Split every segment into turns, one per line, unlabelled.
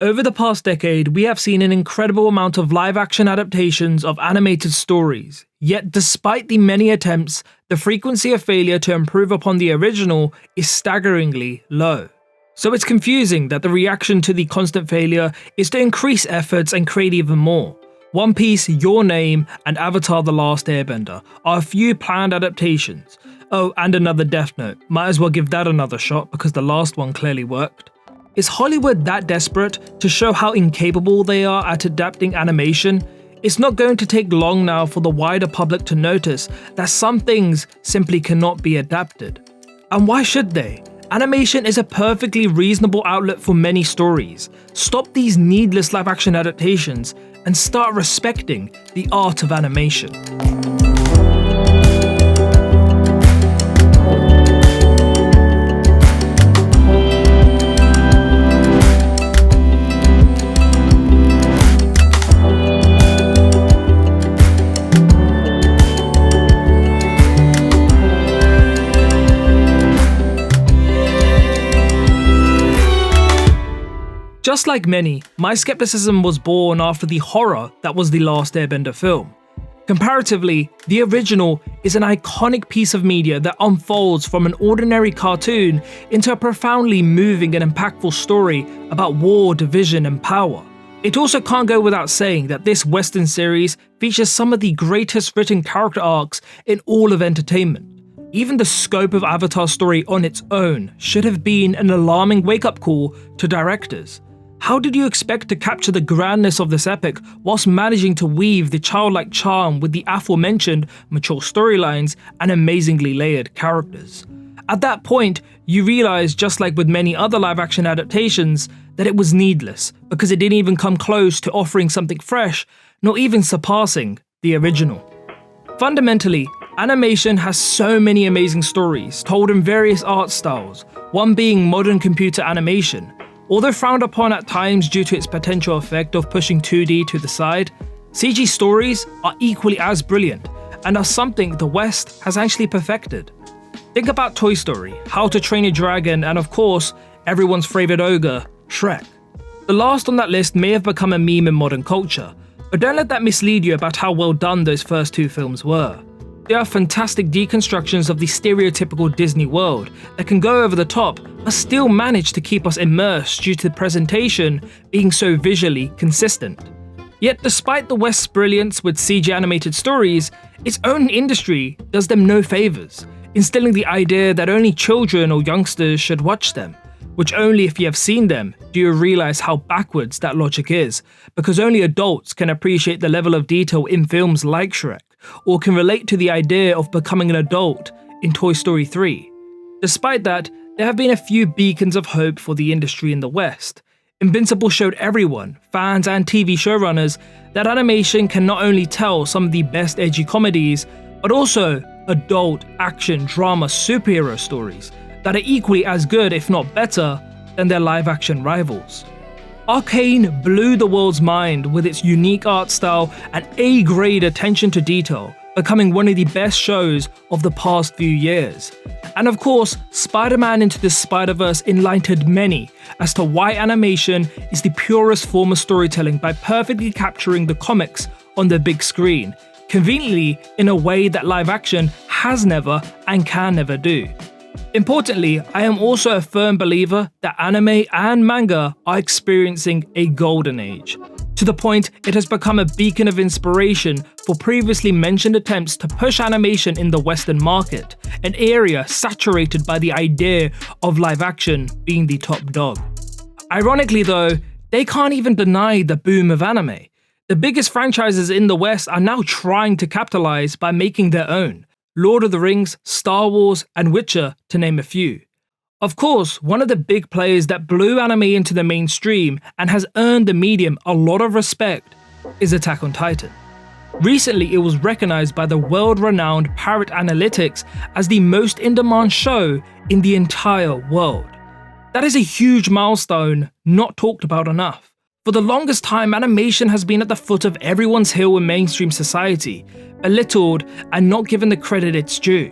Over the past decade, we have seen an incredible amount of live-action adaptations of animated stories, yet despite the many attempts, the frequency of failure to improve upon the original is staggeringly low. So it's confusing that the reaction to the constant failure is to increase efforts and create even more. One Piece, Your Name, and Avatar The Last Airbender are a few planned adaptations. Oh, and another Death Note, might as well give that another shot because the last one clearly worked. Is Hollywood that desperate to show how incapable they are at adapting animation? It's not going to take long now for the wider public to notice that some things simply cannot be adapted. And why should they? Animation is a perfectly reasonable outlet for many stories. Stop these needless live-action adaptations and start respecting the art of animation. Just like many, my skepticism was born after the horror that was The Last Airbender film. Comparatively, the original is an iconic piece of media that unfolds from an ordinary cartoon into a profoundly moving and impactful story about war, division, and power. It also can't go without saying that this Western series features some of the greatest written character arcs in all of entertainment. Even the scope of Avatar's story on its own should have been an alarming wake-up call to directors. How did you expect to capture the grandness of this epic whilst managing to weave the childlike charm with the aforementioned mature storylines and amazingly layered characters? At that point, you realize, just like with many other live-action adaptations, that it was needless because it didn't even come close to offering something fresh, nor even surpassing the original. Fundamentally, animation has so many amazing stories told in various art styles, one being modern computer animation. Although frowned upon at times due to its potential effect of pushing 2D to the side, CG stories are equally as brilliant and are something the West has actually perfected. Think about Toy Story, How to Train Your Dragon, and of course, everyone's favourite ogre, Shrek. The last on that list may have become a meme in modern culture, but don't let that mislead you about how well done those first two films were. They are fantastic deconstructions of the stereotypical Disney world that can go over the top, but still manage to keep us immersed due to the presentation being so visually consistent. Yet despite the West's brilliance with CG animated stories, its own industry does them no favours, instilling the idea that only children or youngsters should watch them, which only if you have seen them do you realise how backwards that logic is, because only adults can appreciate the level of detail in films like Shrek, or can relate to the idea of becoming an adult in Toy Story 3. Despite that, there have been a few beacons of hope for the industry in the West. Invincible showed everyone, fans and TV showrunners, that animation can not only tell some of the best edgy comedies, but also adult action drama superhero stories that are equally as good, if not better, than their live-action rivals. Arcane blew the world's mind with its unique art style and A-grade attention to detail, becoming one of the best shows of the past few years. And of course, Spider-Man Into the Spider-Verse enlightened many as to why animation is the purest form of storytelling by perfectly capturing the comics on the big screen, conveniently in a way that live action has never and can never do. Importantly, I am also a firm believer that anime and manga are experiencing a golden age, to the point it has become a beacon of inspiration for previously mentioned attempts to push animation in the Western market, an area saturated by the idea of live action being the top dog. Ironically though, they can't even deny the boom of anime. The biggest franchises in the West are now trying to capitalize by making their own. Lord of the Rings, Star Wars, and Witcher, to name a few. Of course, one of the big players that blew anime into the mainstream and has earned the medium a lot of respect is Attack on Titan. Recently, it was recognized by the world-renowned Parrot Analytics as the most in-demand show in the entire world. That is a huge milestone not talked about enough. For the longest time, animation has been at the foot of everyone's hill in mainstream society, belittled and not given the credit it's due.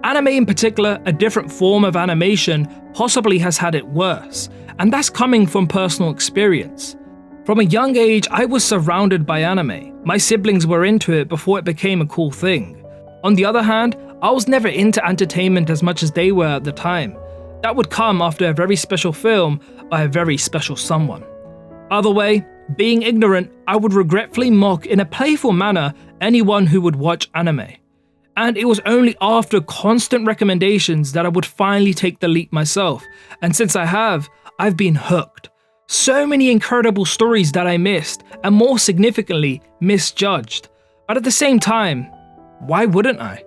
Anime in particular, a different form of animation, possibly has had it worse, and that's coming from personal experience. From a young age, I was surrounded by anime. My siblings were into it before it became a cool thing. On the other hand, I was never into entertainment as much as they were at the time. That would come after a very special film by a very special someone. Either way, being ignorant, I would regretfully mock in a playful manner anyone who would watch anime. And it was only after constant recommendations that I would finally take the leap myself, and since I have, I've been hooked. So many incredible stories that I missed, and more significantly, misjudged. But at the same time, why wouldn't I?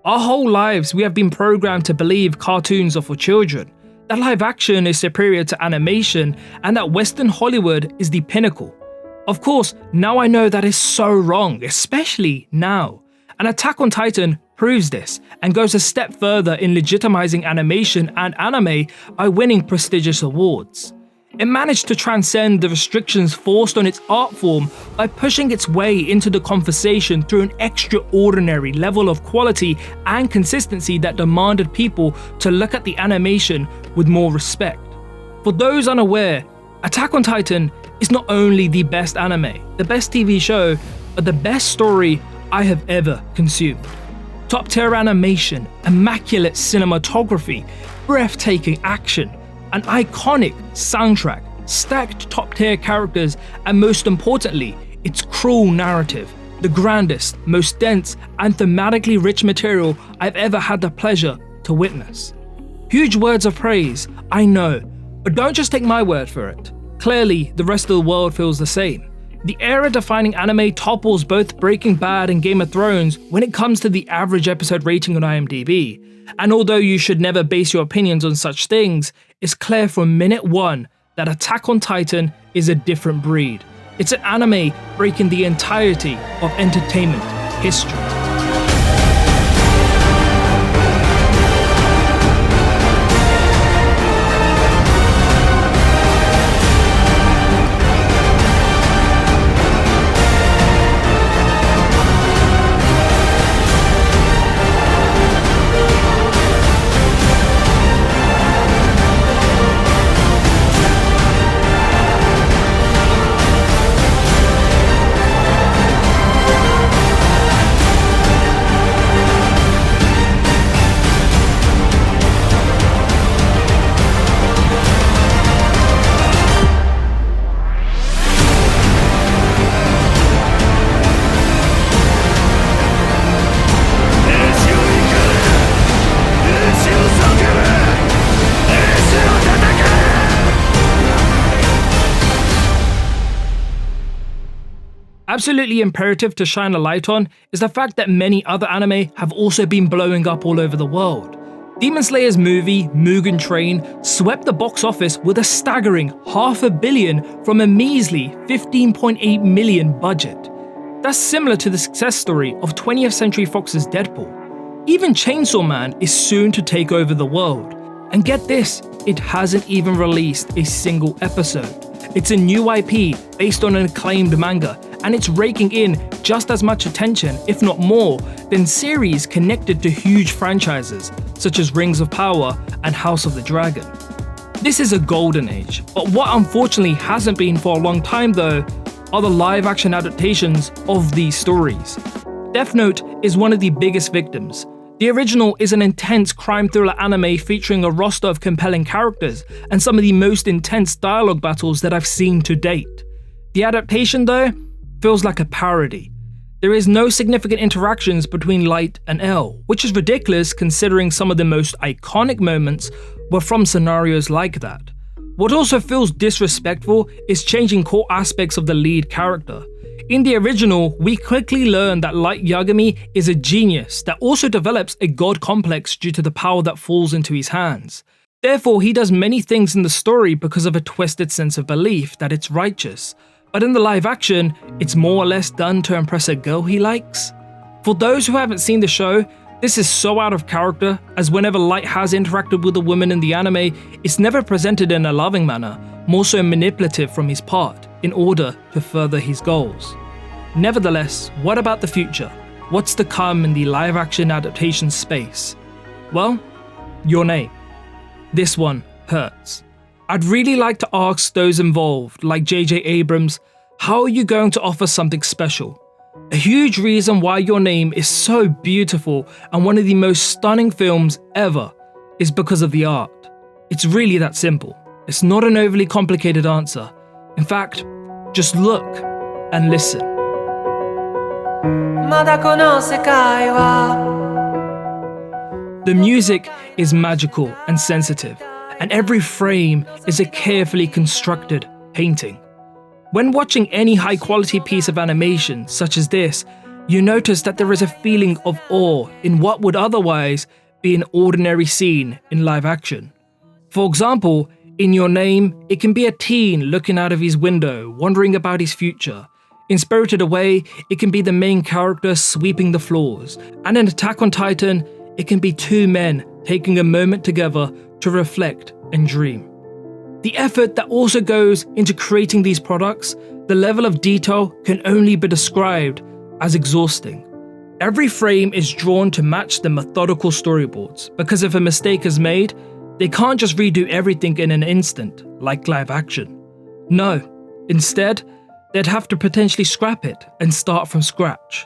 Our whole lives we have been programmed to believe cartoons are for children, that live action is superior to animation, and that Western Hollywood is the pinnacle. Of course, now I know that is so wrong, especially now. And Attack on Titan proves this, and goes a step further in legitimizing animation and anime by winning prestigious awards. It managed to transcend the restrictions forced on its art form by pushing its way into the conversation through an extraordinary level of quality and consistency that demanded people to look at the animation with more respect. For those unaware, Attack on Titan is not only the best anime, the best TV show, but the best story I have ever consumed. Top tier animation, immaculate cinematography, breathtaking action, an iconic soundtrack, stacked top-tier characters, and most importantly, its cruel narrative, the grandest, most dense, and thematically rich material I've ever had the pleasure to witness. Huge words of praise, I know, but don't just take my word for it. Clearly, the rest of the world feels the same. The era-defining anime topples both Breaking Bad and Game of Thrones when it comes to the average episode rating on IMDb. And although you should never base your opinions on such things, it's clear from minute one that Attack on Titan is a different breed. It's an anime breaking the entirety of entertainment history. Absolutely imperative to shine a light on is the fact that many other anime have also been blowing up all over the world. Demon Slayer's movie, Mugen Train, swept the box office with a staggering $500 million from a measly $15.8 million budget. That's similar to the success story of 20th Century Fox's Deadpool. Even Chainsaw Man is soon to take over the world. And get this, it hasn't even released a single episode. It's a new IP based on an acclaimed manga, and it's raking in just as much attention, if not more, than series connected to huge franchises such as Rings of Power and House of the Dragon. This is a golden age, but what unfortunately hasn't been for a long time though, are the live-action adaptations of these stories. Death Note is one of the biggest victims. The original is an intense crime thriller anime featuring a roster of compelling characters and some of the most intense dialogue battles that I've seen to date. The adaptation though, feels like a parody. There is no significant interactions between Light and L, which is ridiculous considering some of the most iconic moments were from scenarios like that. What also feels disrespectful is changing core aspects of the lead character. In the original, we quickly learn that Light Yagami is a genius that also develops a god complex due to the power that falls into his hands. Therefore, he does many things in the story because of a twisted sense of belief that it's righteous. But in the live action, it's more or less done to impress a girl he likes. For those who haven't seen the show, this is so out of character, as whenever Light has interacted with a woman in the anime, it's never presented in a loving manner, more so manipulative from his part, in order to further his goals. Nevertheless, what about the future? What's to come in the live action adaptation space? Well, your name. This one hurts. I'd really like to ask those involved, like J.J. Abrams, how are you going to offer something special? A huge reason why Your Name is so beautiful and one of the most stunning films ever is because of the art. It's really that simple. It's not an overly complicated answer. In fact, just look and listen. The music is magical and sensitive, and every frame is a carefully constructed painting. When watching any high-quality piece of animation, such as this, you notice that there is a feeling of awe in what would otherwise be an ordinary scene in live action. For example, in Your Name, it can be a teen looking out of his window, wondering about his future. In Spirited Away, it can be the main character sweeping the floors. And in Attack on Titan, it can be two men taking a moment together to reflect and dream. The effort that also goes into creating these products, the level of detail can only be described as exhausting. Every frame is drawn to match the methodical storyboards, because if a mistake is made, they can't just redo everything in an instant, like live action. No, instead, they'd have to potentially scrap it and start from scratch.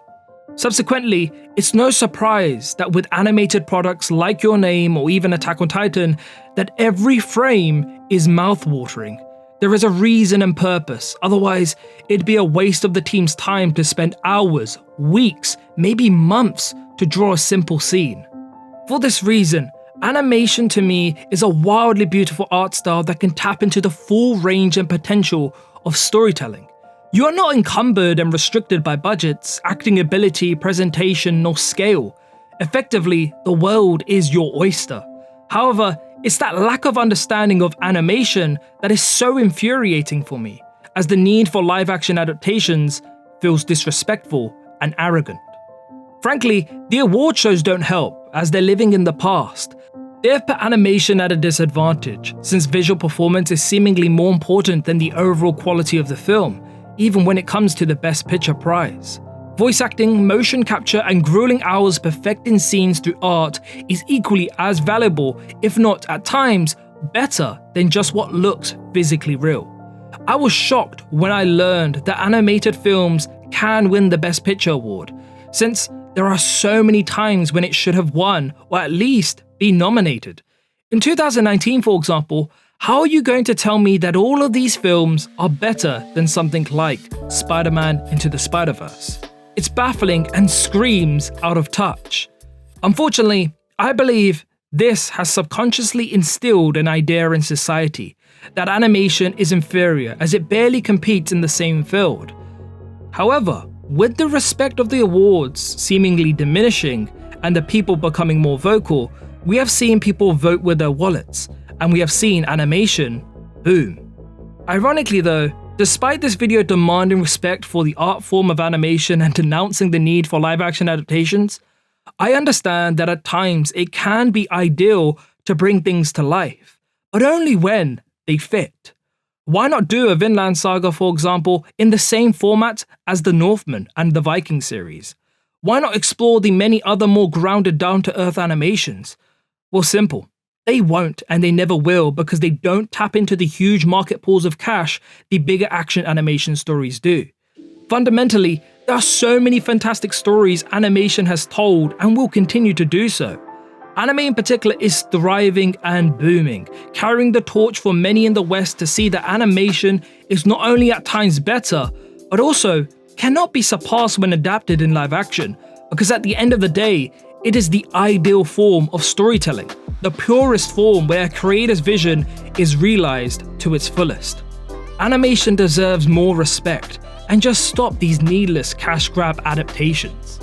Subsequently, it's no surprise that with animated products like Your Name or even Attack on Titan, that every frame is mouth-watering. There is a reason and purpose, otherwise it'd be a waste of the team's time to spend hours, weeks, maybe months to draw a simple scene. For this reason, animation to me is a wildly beautiful art style that can tap into the full range and potential of storytelling. You are not encumbered and restricted by budgets, acting ability, presentation, nor scale. Effectively, the world is your oyster. However, it's that lack of understanding of animation that is so infuriating for me, as the need for live-action adaptations feels disrespectful and arrogant. Frankly, the award shows don't help, as they're living in the past. They have put animation at a disadvantage, since visual performance is seemingly more important than the overall quality of the film, even when it comes to the Best Picture prize. Voice acting, motion capture, and grueling hours perfecting scenes through art is equally as valuable, if not at times better, than just what looks physically real. I was shocked when I learned that animated films can win the Best Picture award, since there are so many times when it should have won, or at least be nominated. In 2019, for example, how are you going to tell me that all of these films are better than something like Spider-Man Into the Spider-Verse? It's baffling and screams out of touch. Unfortunately, I believe this has subconsciously instilled an idea in society that animation is inferior as it barely competes in the same field. However, with the respect of the awards seemingly diminishing and the people becoming more vocal, we have seen people vote with their wallets, and we have seen animation boom. Ironically though, despite this video demanding respect for the art form of animation and denouncing the need for live-action adaptations, I understand that at times it can be ideal to bring things to life, but only when they fit. Why not do a Vinland Saga, for example, in the same format as the Northman and the Viking series? Why not explore the many other more grounded down-to-earth animations? Well, simple. They won't and they never will, because they don't tap into the huge market pools of cash the bigger action animation stories do. Fundamentally, there are so many fantastic stories animation has told and will continue to do so. Anime in particular is thriving and booming, carrying the torch for many in the West to see that animation is not only at times better, but also cannot be surpassed when adapted in live action, because at the end of the day, it is the ideal form of storytelling, the purest form where a creator's vision is realized to its fullest. Animation deserves more respect, and just stop these needless cash grab adaptations.